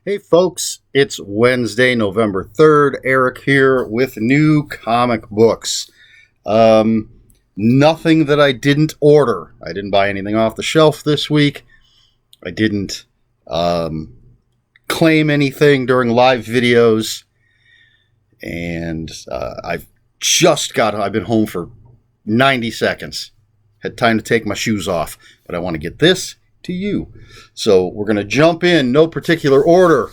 Hey folks, it's Wednesday, November 3rd. Eric here with new comic books. Nothing that I didn't order. I didn't buy anything off the shelf this week. I didn't claim anything during live videos. And I've been home for 90 seconds. Had time to take my shoes off. But I want to get this to you. So we're going to jump in, no particular order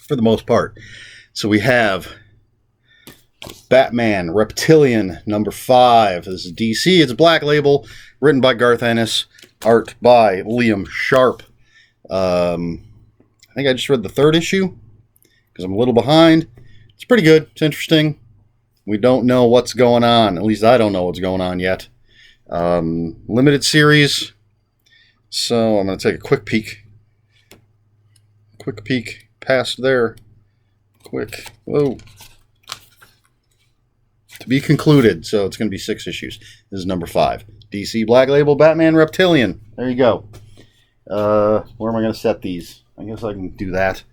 for the most part. So we have Batman Reptilian number 5. This is DC. It's Black Label, written by Garth Ennis, art by Liam Sharp. I think I just read the 3rd issue because I'm a little behind. It's pretty good. It's interesting. We don't know what's going on. At least I don't know what's going on yet. Limited series. So I'm going to take a quick peek. Quick peek past there. Whoa. To be concluded. So it's going to be 6 issues. This is number 5. DC Black Label Batman Reptilian. There you go. Where am I going to set these? I guess I can do that.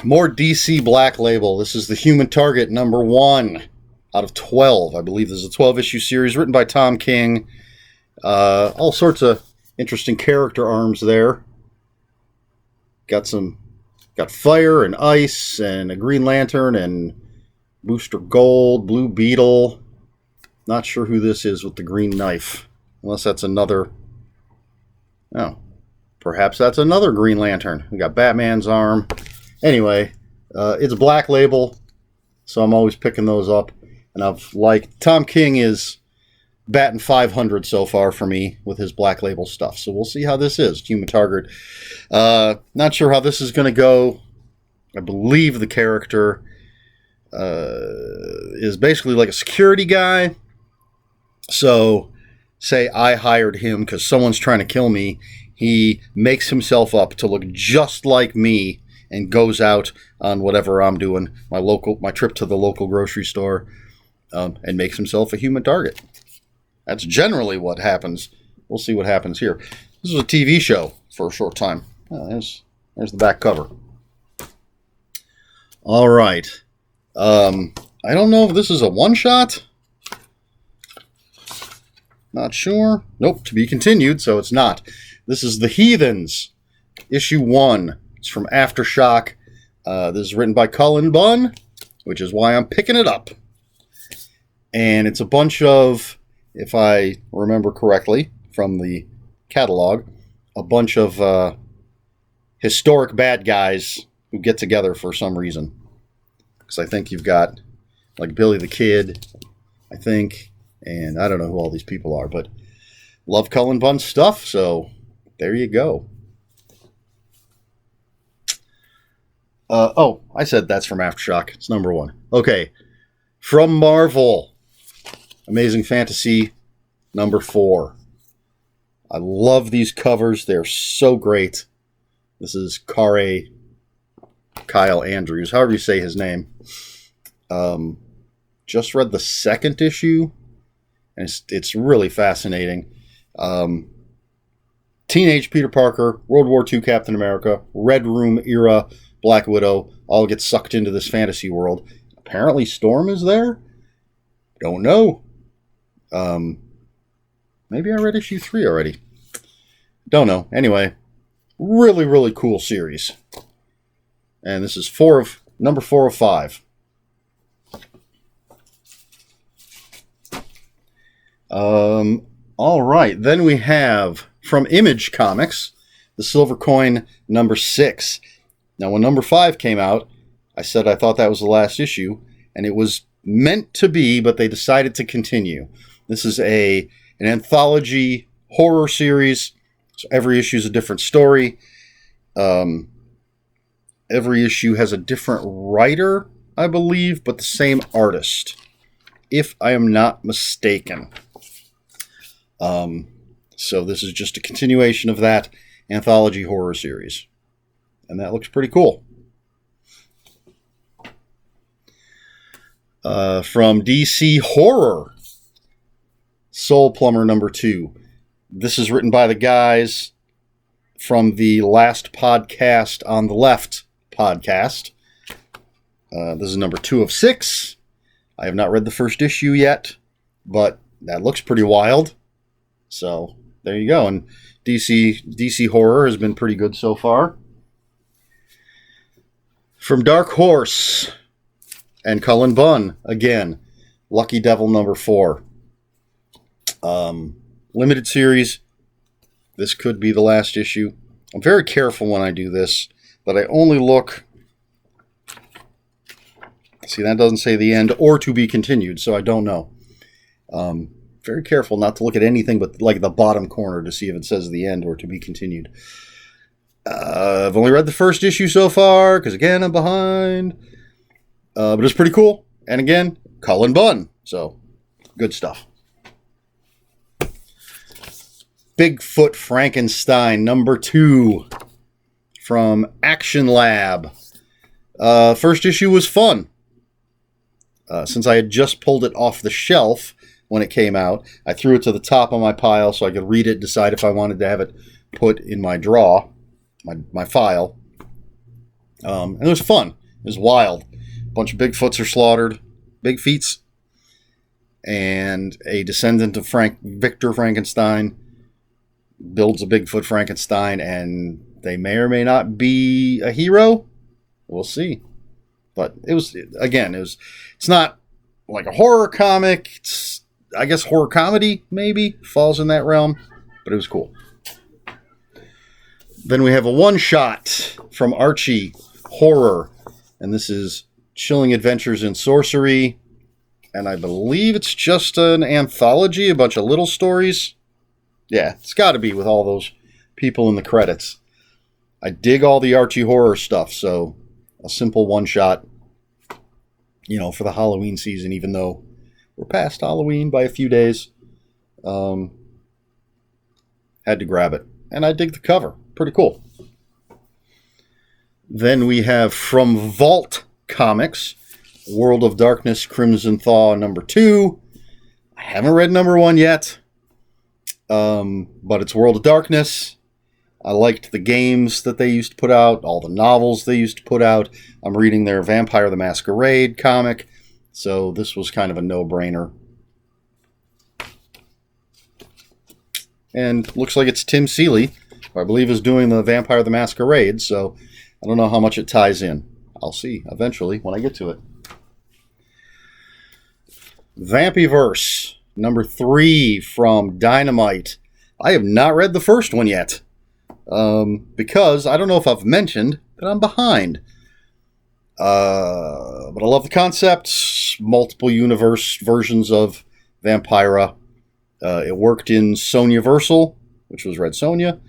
More DC Black Label. This is the Human Target number 1 out of 12. I believe this is a 12-issue series written by Tom King. All sorts of interesting character arms there. Got fire and ice and a Green Lantern and Booster Gold, Blue Beetle. Not sure who this is with the green knife. Unless that's another... Oh. Perhaps that's another Green Lantern. We got Batman's arm. Anyway, it's Black Label, so I'm always picking those up. And Tom King is batting 500 so far for me with his Black Label stuff. So we'll see how this is. Human Target. Not sure how this is going to go. I believe the character is basically like a security guy. So say I hired him because someone's trying to kill me. He makes himself up to look just like me and goes out on whatever I'm doing, my trip to the local grocery store, and makes himself a human target. That's generally what happens. We'll see what happens here. This is a TV show for a short time. Oh, there's the back cover. All right. I don't know if this is a one-shot. Not sure. Nope, to be continued, so it's not. This is the Heathens Issue One. It's from Aftershock. This is written by Cullen Bunn, which is why I'm picking it up. And it's a bunch of, if I remember correctly from the catalog, a bunch of historic bad guys who get together for some reason. Because I think you've got like Billy the Kid, I think, and I don't know who all these people are, but love Cullen Bunn stuff, so there you go. I said that's from Aftershock. It's number 1. Okay. From Marvel, Amazing Fantasy number 4. I love these covers. They're so great. This is Kyle Andrews, however you say his name. Just read the 2nd issue, and it's really fascinating. Teenage Peter Parker, World War II Captain America, Red Room era Black Widow, all get sucked into this fantasy world. Apparently Storm is there? Don't know. Maybe I read issue 3 already. Don't know. Anyway, really, really cool series. And this is number 4 of 5. All right. Then we have from Image Comics, The Silver Coin number 6. Now, when number 5 came out, I said I thought that was the last issue, and it was meant to be, but they decided to continue. This is an anthology horror series, so every issue is a different story. Every issue has a different writer, I believe, but the same artist, if I am not mistaken. So this is just a continuation of that anthology horror series. And that looks pretty cool. From DC Horror, Soul Plumber number 2. This is written by the guys from the last podcast on the left podcast. This is number 2 of 6. I have not read the first issue yet, but that looks pretty wild. So there you go. And DC horror has been pretty good so far. From Dark Horse and Cullen Bunn, again, Lucky Devil number 4. Limited series. This could be the last issue. I'm very careful when I do this, that I only look... See, that doesn't say the end or to be continued, so I don't know. Very careful not to look at anything but like the bottom corner to see if it says the end or to be continued. I've only read the first issue so far, because again, I'm behind. But it's pretty cool. And again, Cullen Bunn. So, good stuff. Bigfoot Frankenstein, number 2. From Action Lab. First issue was fun. Since I had just pulled it off the shelf when it came out, I threw it to the top of my pile so I could read it, decide if I wanted to have it put in my draw, my file. And it was fun. It was wild. A bunch of Bigfoots are slaughtered. Big feats. And a descendant of Victor Frankenstein builds a Bigfoot Frankenstein, and they may or may not be a hero. We'll see. But it's not like a horror comic. It's, I guess, horror comedy, maybe, falls in that realm. But it was cool. Then we have a one-shot from Archie, Horror. And this is Chilling Adventures in Sorcery. And I believe it's just an anthology, a bunch of little stories. Yeah, it's got to be with all those people in the credits. I dig all the Archie Horror stuff, so a simple one-shot, for the Halloween season, even though we're past Halloween by a few days. Had to grab it. And I dig the cover. Pretty cool. Then we have from Vault Comics, World of Darkness, Crimson Thaw, number 2. I haven't read number 1 yet. But it's World of Darkness. I liked the games that they used to put out, all the novels they used to put out. I'm reading their Vampire the Masquerade comic, so this was kind of a no-brainer. And looks like it's Tim Seeley, who I believe is doing the Vampire the Masquerade, so I don't know how much it ties in. I'll see eventually when I get to it. Vampyverse, number 3 from Dynamite. I have not read the first one yet. Because I don't know if I've mentioned that I'm behind. But I love the concept. Multiple universe versions of Vampira. It worked in Sonyaversal, which was Red Sonja.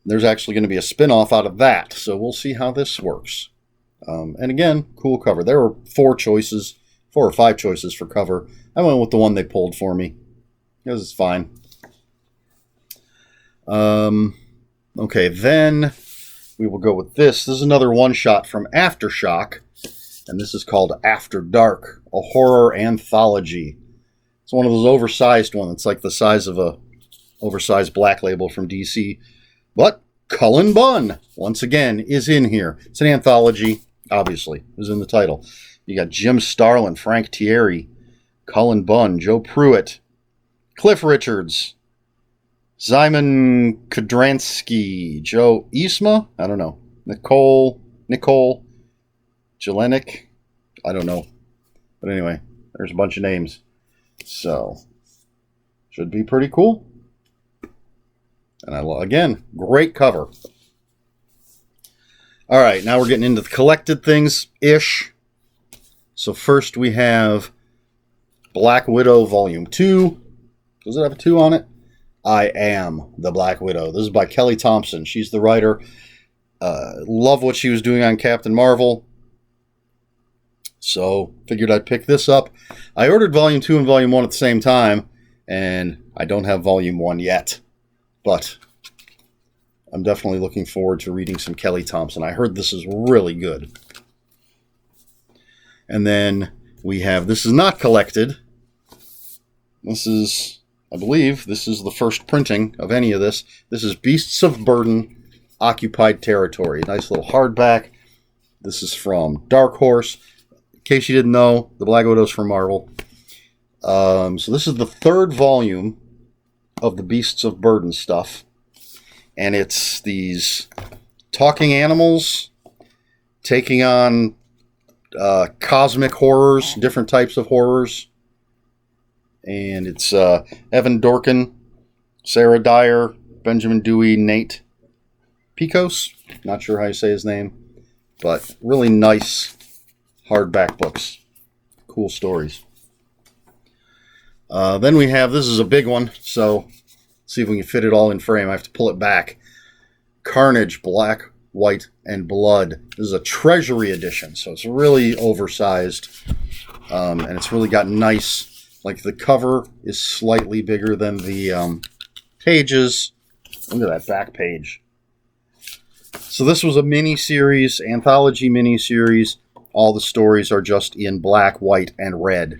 There's actually going to be a spin-off out of that, so we'll see how this works. And again, cool cover. There were 4 or 5 choices for cover. I went with the one they pulled for me, because it's fine. Okay, then we will go with this. This is another one-shot from Aftershock, and this is called After Dark, a horror anthology. It's one of those oversized ones. It's like the size of a oversized Black Label from DC. But Cullen Bunn, once again, is in here. It's an anthology, obviously. It was in the title. You got Jim Starlin, Frank Thierry, Cullen Bunn, Joe Pruitt, Cliff Richards, Simon Kudransky, Joe Isma, I don't know, Nicole Jelenik, I don't know. But anyway, there's a bunch of names. So, should be pretty cool. And again, great cover. All right, now we're getting into the collected things-ish. So first we have Black Widow Volume 2. Does it have a 2 on it? I Am the Black Widow. This is by Kelly Thompson. She's the writer. Love what she was doing on Captain Marvel. So, figured I'd pick this up. I ordered Volume 2 and Volume 1 at the same time, and I don't have Volume 1 yet. But I'm definitely looking forward to reading some Kelly Thompson. I heard this is really good. And then we have, this is not collected. This is I believe this is the first printing of any of this. This is Beasts of Burden, Occupied Territory. Nice little hardback. This is from Dark Horse. In case you didn't know, the Black Widow's from Marvel. So this is the third volume of the Beasts of Burden stuff. And it's these talking animals taking on cosmic horrors, different types of horrors. And it's Evan Dorkin, Sarah Dyer, Benjamin Dewey, Nate Picos. Not sure how you say his name. But really nice hardback books. Cool stories. Then we have, this is a big one, so let's see if we can fit it all in frame. I have to pull it back. Carnage, Black, White, and Blood. This is a Treasury edition, so it's really oversized. And it's really got nice, like the cover is slightly bigger than the pages. Look at that back page. So this was a mini-series, anthology mini-series. All the stories are just in black, white, and red.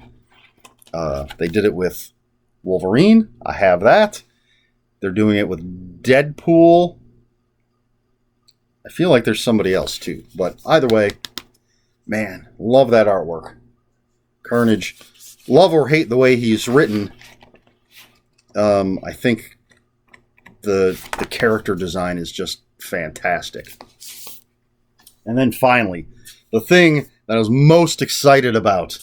They did it with Wolverine. I have that. They're doing it with Deadpool. I feel like there's somebody else too. But either way, man, love that artwork. Carnage. Love or hate the way he's written. I think the character design is just fantastic. And then finally, the thing that I was most excited about.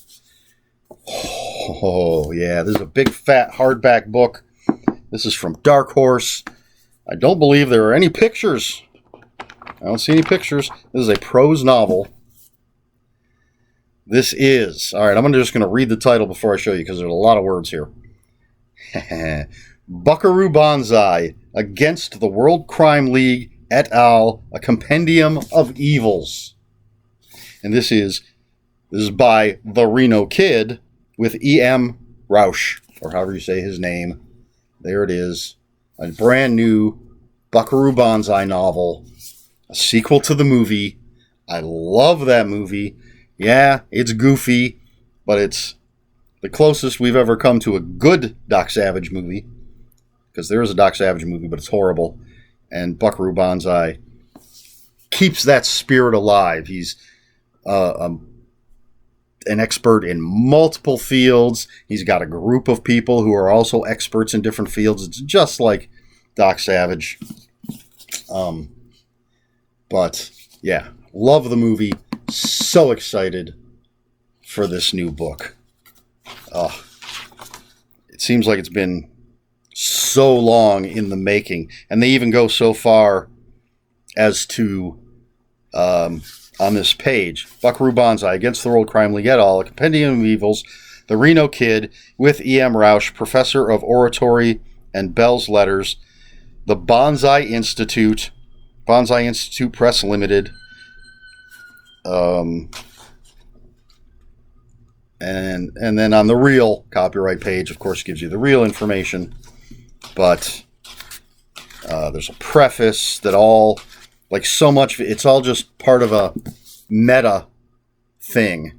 Oh, yeah, this is a big fat hardback book. This is from Dark Horse. I don't believe there are any pictures. I don't see any pictures. This is a prose novel. This is... Alright, I'm just going to read the title before I show you because there's a lot of words here. Buckaroo Banzai Against the World Crime League et al. A Compendium of Evils. And this is by the Reno Kid with E.M. Rausch, or however you say his name. There it is. A brand new Buckaroo Banzai novel. A sequel to the movie. I love that movie. Yeah, it's goofy, but it's the closest we've ever come to a good Doc Savage movie. Because there is a Doc Savage movie, but it's horrible. And Buckaroo Banzai keeps that spirit alive. He's an expert in multiple fields. He's got a group of people who are also experts in different fields. It's just like Doc Savage. But, yeah, love the movie. So excited for this new book. It seems like it's been so long in the making. And they even go so far as to, on this page, Buckaroo Banzai Against the World Crime League et al., A Compendium of Evils, The Reno Kid, with E.M. Rausch, Professor of Oratory and Bell's Letters, The Banzai Institute Press Limited, and then on the real copyright page, of course, gives you the real information. But there's a preface that all, like so much, it's all just part of a meta thing.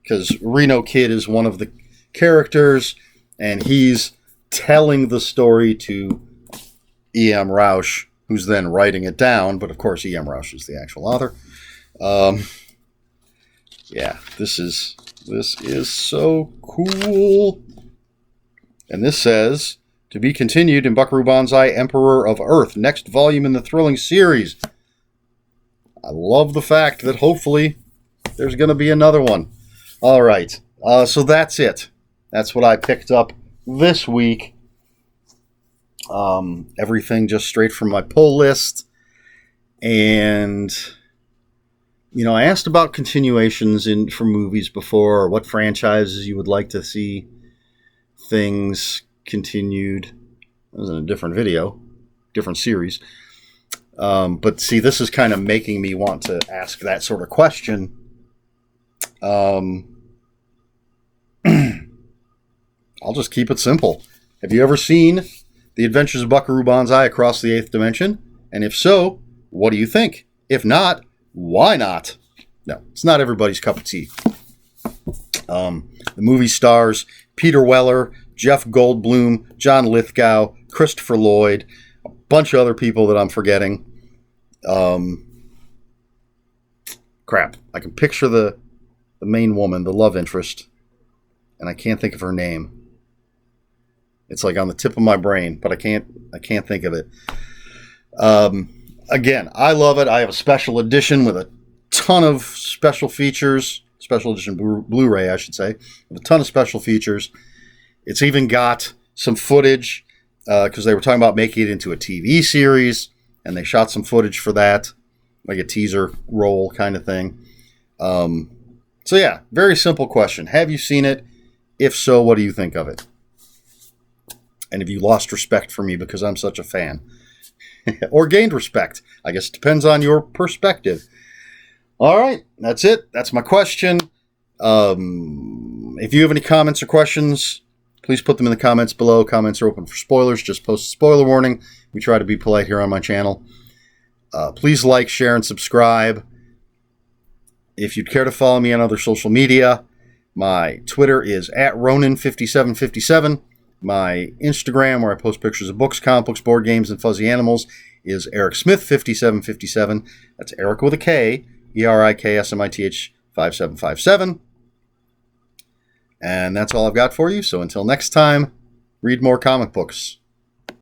Because Reno Kid is one of the characters, and he's telling the story to E.M. Rausch, who's then writing it down. But of course, E.M. Rausch is the actual author. Yeah, this is so cool. And this says, to be continued in Buckaroo Banzai, Emperor of Earth, next volume in the thrilling series. I love the fact that hopefully there's going to be another one. All right, so that's it. That's what I picked up this week. Everything just straight from my pull list. And... you know, I asked about continuations for movies before, or what franchises you would like to see things continued. That was in a different video, different series. But see, this is kind of making me want to ask that sort of question. I'll just keep it simple. Have you ever seen The Adventures of Buckaroo Banzai Across the Eighth Dimension? And if so, what do you think? If not, why not? No, it's not everybody's cup of tea. The movie stars Peter Weller, Jeff Goldblum, John Lithgow, Christopher Lloyd, a bunch of other people that I'm forgetting. Crap. I can picture the main woman, the love interest, and I can't think of her name. It's like on the tip of my brain, but I can't think of it. Again, I love it. I have a special edition with a ton of special features, special edition Blu-ray, I should say, with a ton of special features. It's even got some footage because they were talking about making it into a TV series, and they shot some footage for that, like a teaser roll kind of thing. So yeah, very simple question. Have you seen it? If so, what do you think of it? And have you lost respect for me because I'm such a fan? Or gained respect? I guess it depends on your perspective. All right, that's it. That's my question. If you have any comments or questions, please put them in the comments below. Comments are open for spoilers. Just post a spoiler warning. We try to be polite here on my channel. Please like, share, and subscribe. If you'd care to follow me on other social media, my Twitter is @Ronin5757. My Instagram, where I post pictures of books, comic books, board games, and fuzzy animals, is ErikSmith5757. That's Eric with a K, ERIKSMITH 5757. And that's all I've got for you. So until next time, read more comic books.